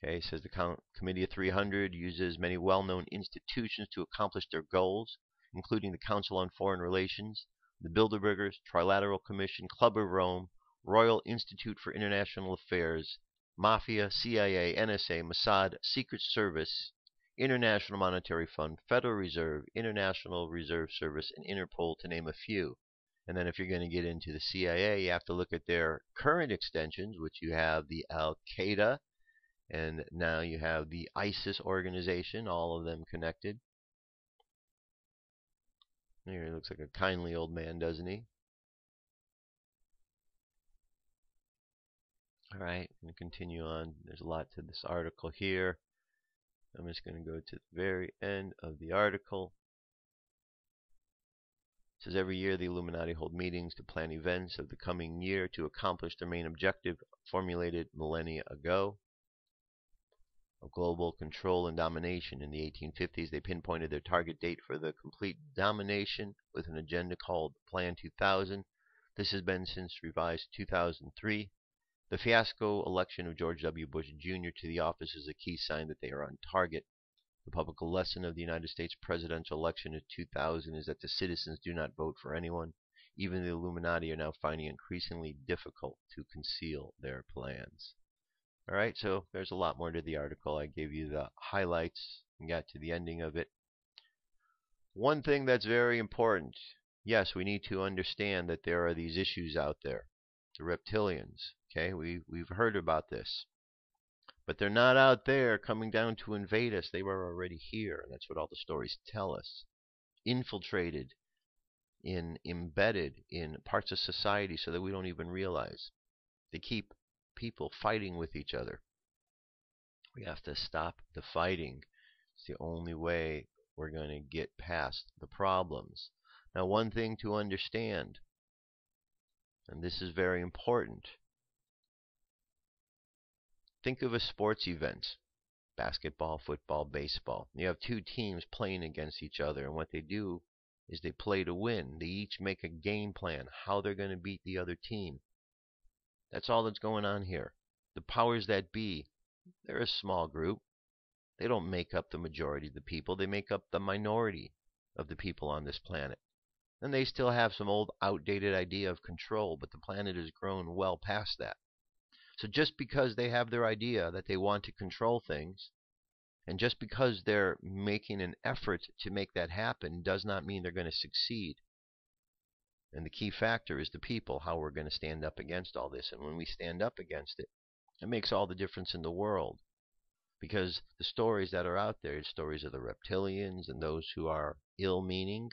Okay, it says the Committee of 300 uses many well-known institutions to accomplish their goals, including the Council on Foreign Relations, the Bilderbergers, Trilateral Commission, Club of Rome, Royal Institute for International Affairs, Mafia, CIA, NSA, Mossad, Secret Service, International Monetary Fund, Federal Reserve, International Reserve Service, and Interpol, to name a few. And then if you're going to get into the CIA, you have to look at their current extensions, which you have the Al-Qaeda, and now you have the ISIS organization, all of them connected. Here he looks like a kindly old man, doesn't he? Alright, I'm going to continue on. There's a lot to this article here. I'm just going to go to the very end of the article. It says every year the Illuminati hold meetings to plan events of the coming year to accomplish their main objective formulated millennia ago of global control and domination. In the 1850s, they pinpointed their target date for the complete domination with an agenda called Plan 2000. This has been since revised 2003. The fiasco election of George W. Bush Jr. to the office is a key sign that they are on target. The public lesson of the United States presidential election of 2000 is that the citizens do not vote for anyone. Even the Illuminati are now finding it increasingly difficult to conceal their plans. Alright, so there's a lot more to the article. I gave you the highlights and got to the ending of it. One thing that's very important, yes, we need to understand that there are these issues out there. The reptilians, okay, we've heard about this. But they're not out there coming down to invade us. They were already here, and that's what all the stories tell us. Infiltrated, embedded in parts of society so that we don't even realize. They keep people fighting with each other. We have to stop the fighting. It's the only way we're going to get past the problems. Now, one thing to understand, and this is very important. Think of a sports event, basketball, football, baseball. You have two teams playing against each other, and what they do is they play to win. They each make a game plan, how they're going to beat the other team. That's all that's going on here. The powers that be, they're a small group. They don't make up the majority of the people. They make up the minority of the people on this planet. And they still have some old, outdated idea of control, but the planet has grown well past that. So just because they have their idea that they want to control things, and just because they're making an effort to make that happen, does not mean they're going to succeed. And the key factor is the people, how we're going to stand up against all this. And when we stand up against it, it makes all the difference in the world. Because the stories that are out there, stories of the reptilians and those who are ill-meaning,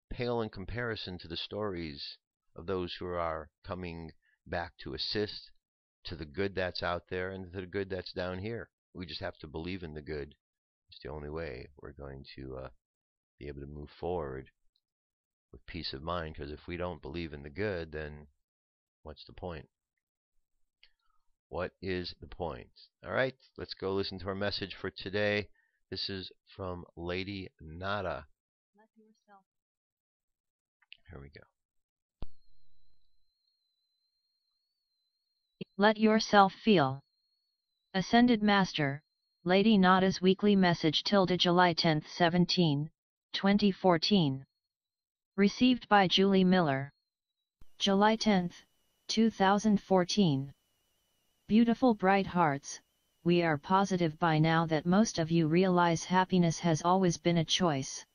pale in comparison to the stories of those who are coming back to assist, to the good that's out there and to the good that's down here. We just have to believe in the good. It's the only way we're going to be able to move forward with peace of mind, because if we don't believe in the good, then what's the point? What is the point? All right, let's go listen to our message for today. This is from Lady Nada. Here we go. Let yourself feel. Ascended Master, Lady Nada's weekly message July 10, 2014. Received by Julie Miller. July 10, 2014. Beautiful bright hearts, we are positive by now that most of you realize happiness has always been a choice.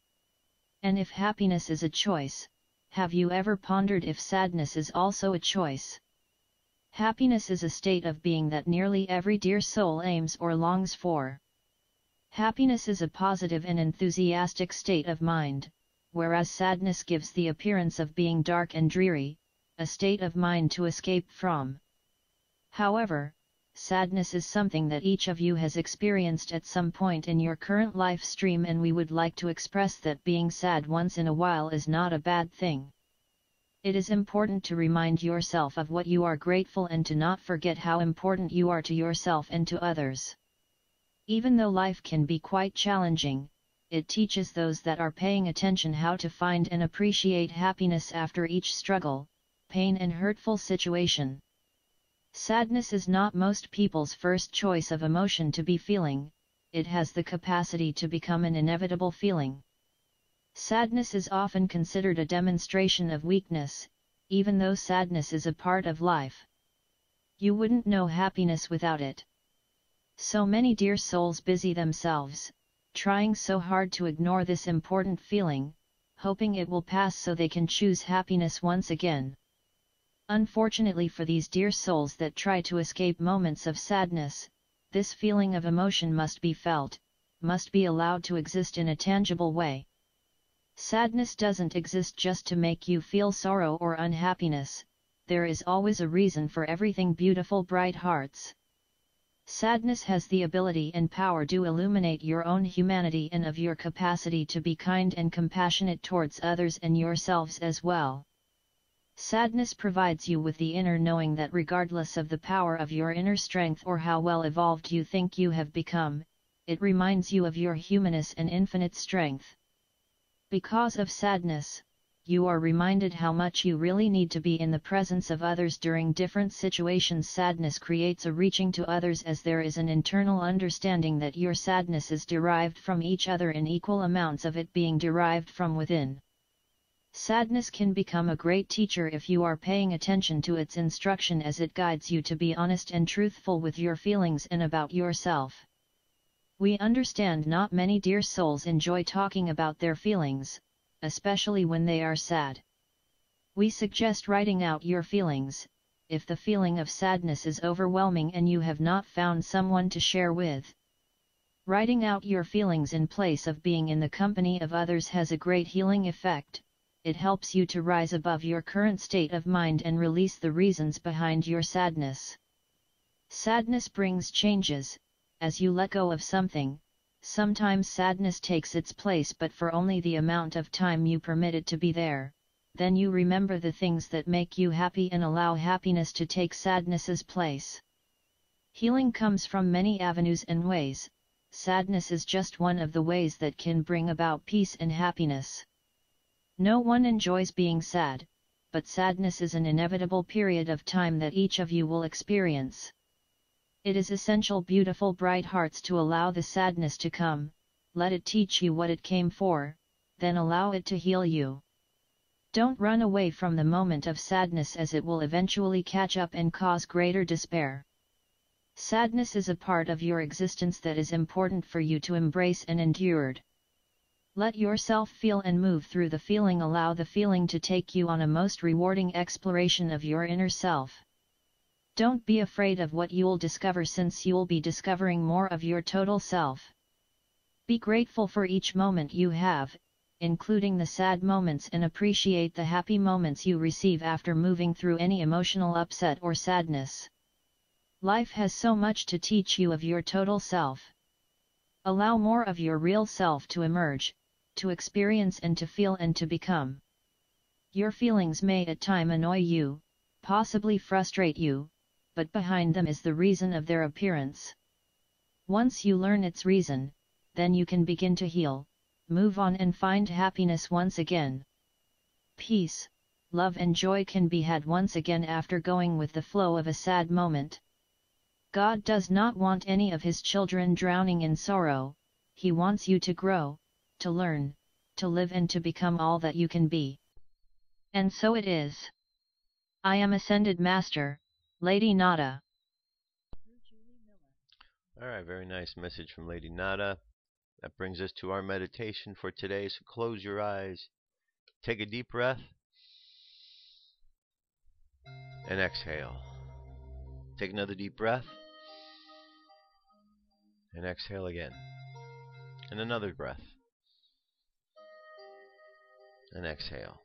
And if happiness is a choice, have you ever pondered if sadness is also a choice? Happiness is a state of being that nearly every dear soul aims or longs for. Happiness is a positive and enthusiastic state of mind, whereas sadness gives the appearance of being dark and dreary, a state of mind to escape from. However, sadness is something that each of you has experienced at some point in your current life stream, and we would like to express that being sad once in a while is not a bad thing. It is important to remind yourself of what you are grateful and to not forget how important you are to yourself and to others. Even though life can be quite challenging, it teaches those that are paying attention how to find and appreciate happiness after each struggle, pain and hurtful situation. Sadness is not most people's first choice of emotion to be feeling, it has the capacity to become an inevitable feeling. Sadness is often considered a demonstration of weakness, even though sadness is a part of life. You wouldn't know happiness without it. So many dear souls busy themselves, trying so hard to ignore this important feeling, hoping it will pass so they can choose happiness once again. Unfortunately for these dear souls that try to escape moments of sadness, this feeling of emotion must be felt, must be allowed to exist in a tangible way. Sadness doesn't exist just to make you feel sorrow or unhappiness, there is always a reason for everything, beautiful bright hearts. Sadness has the ability and power to illuminate your own humanity and of your capacity to be kind and compassionate towards others and yourselves as well. Sadness provides you with the inner knowing that regardless of the power of your inner strength or how well evolved you think you have become, it reminds you of your humanness and infinite strength. Because of sadness, you are reminded how much you really need to be in the presence of others during different situations. Sadness creates a reaching to others as there is an internal understanding that your sadness is derived from each other in equal amounts of it being derived from within. Sadness can become a great teacher if you are paying attention to its instruction as it guides you to be honest and truthful with your feelings and about yourself. We understand not many dear souls enjoy talking about their feelings, especially when they are sad. We suggest writing out your feelings, if the feeling of sadness is overwhelming and you have not found someone to share with. Writing out your feelings in place of being in the company of others has a great healing effect. It helps you to rise above your current state of mind and release the reasons behind your sadness. Sadness brings changes. As you let go of something, sometimes sadness takes its place, but for only the amount of time you permit it to be there. Then you remember the things that make you happy and allow happiness to take sadness's place. Healing comes from many avenues and ways. Sadness is just one of the ways that can bring about peace and happiness. No one enjoys being sad, but sadness is an inevitable period of time that each of you will experience. It is essential, beautiful bright hearts, to allow the sadness to come, let it teach you what it came for, then allow it to heal you. Don't run away from the moment of sadness, as it will eventually catch up and cause greater despair. Sadness is a part of your existence that is important for you to embrace and endure. Let yourself feel and move through the feeling. Allow the feeling to take you on a most rewarding exploration of your inner self. Don't be afraid of what you'll discover, since you'll be discovering more of your total self. Be grateful for each moment you have, including the sad moments, and appreciate the happy moments you receive after moving through any emotional upset or sadness. Life has so much to teach you of your total self. Allow more of your real self to emerge, to experience and to feel and to become. Your feelings may at times annoy you, possibly frustrate you, but behind them is the reason of their appearance. Once you learn its reason, then you can begin to heal, move on and find happiness once again. Peace, love and joy can be had once again after going with the flow of a sad moment. God does not want any of His children drowning in sorrow. He wants you to grow, to learn, to live and to become all that you can be. And so it is. I am Ascended Master, Lady Nada. Alright, very nice message from Lady Nada. That brings us to our meditation for today, so close your eyes, take a deep breath, and exhale. Take another deep breath, and exhale again. And another breath, and exhale.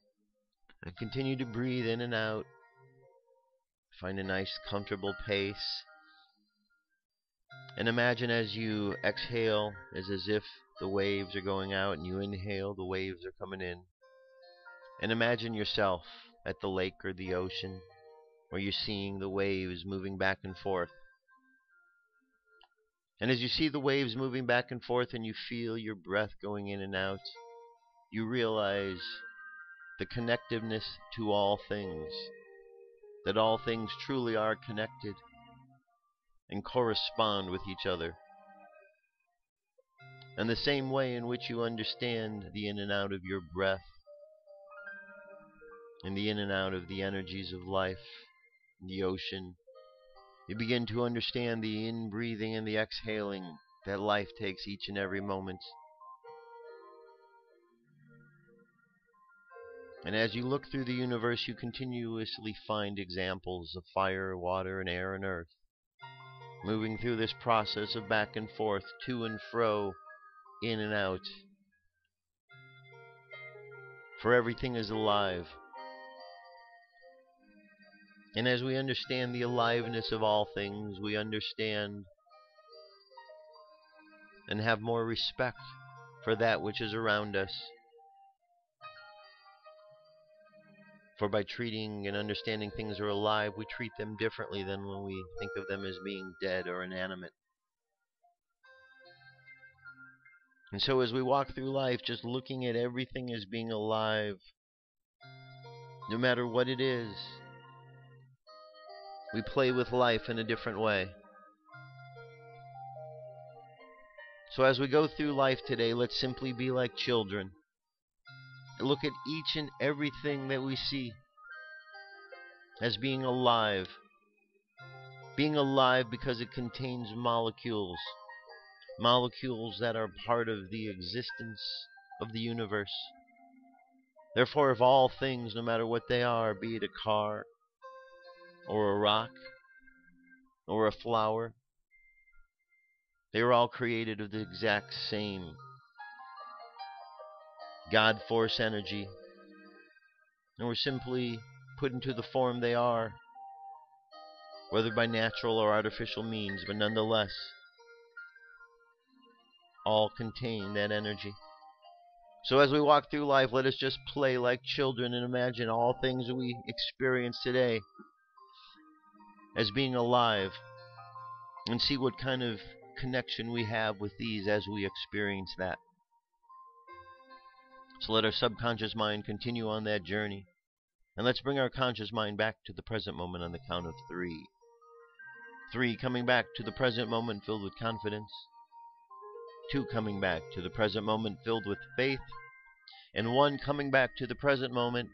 And continue to breathe in and out. Find a nice, comfortable pace. And imagine as you exhale, it's as if the waves are going out, and you inhale, the waves are coming in. And imagine yourself at the lake or the ocean, where you're seeing the waves moving back and forth. And as you see the waves moving back and forth and you feel your breath going in and out, you realize the connectiveness to all things, that all things truly are connected and correspond with each other. And the same way in which you understand the in and out of your breath, and the in and out of the energies of life, the ocean, you begin to understand the in-breathing and the exhaling that life takes each and every moment. And as you look through the universe, you continuously find examples of fire, water, and air and earth, moving through this process of back and forth, to and fro, in and out. For everything is alive. And as we understand the aliveness of all things, we understand and have more respect for that which is around us. For by treating and understanding things are alive, we treat them differently than when we think of them as being dead or inanimate. And so as we walk through life, just looking at everything as being alive, no matter what it is, we play with life in a different way. So as we go through life today, let's simply be like children. Look at each and everything that we see as being alive. Being alive because it contains molecules. Molecules that are part of the existence of the universe. Therefore, of all things, no matter what they are, be it a car, or a rock, or a flower, they are all created of the exact same God force energy, and were simply put into the form they are, whether by natural or artificial means, but nonetheless all contain that energy. So as we walk through life, let us just play like children and imagine all things that we experience today as being alive, and see what kind of connection we have with these as we experience that. So let our subconscious mind continue on that journey, and let's bring our conscious mind back to the present moment on the count of 3. 3, coming back to the present moment filled with confidence. 2, coming back to the present moment filled with faith. And 1, coming back to the present moment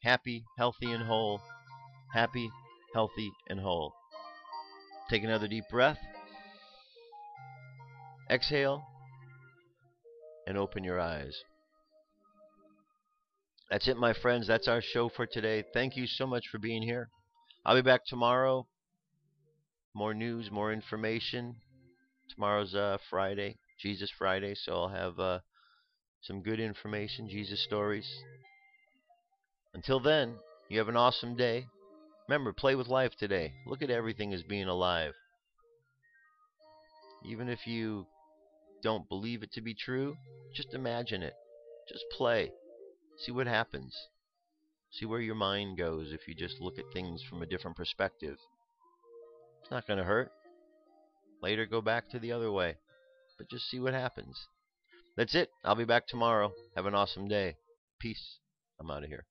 happy, healthy, and whole. Happy, healthy, and whole. Take another deep breath. Exhale. And open your eyes. That's it, my friends. That's our show for today. Thank you so much for being here. I'll be back tomorrow. More news, more information. Tomorrow's Friday, Jesus Friday, so I'll have some good information, Jesus stories. Until then, you have an awesome day. Remember, play with life today. Look at everything as being alive. Even if you don't believe it to be true, just imagine it. Just play. See what happens. See where your mind goes if you just look at things from a different perspective. It's not going to hurt. Later, go back to the other way. But just see what happens. That's it. I'll be back tomorrow. Have an awesome day. Peace. I'm out of here.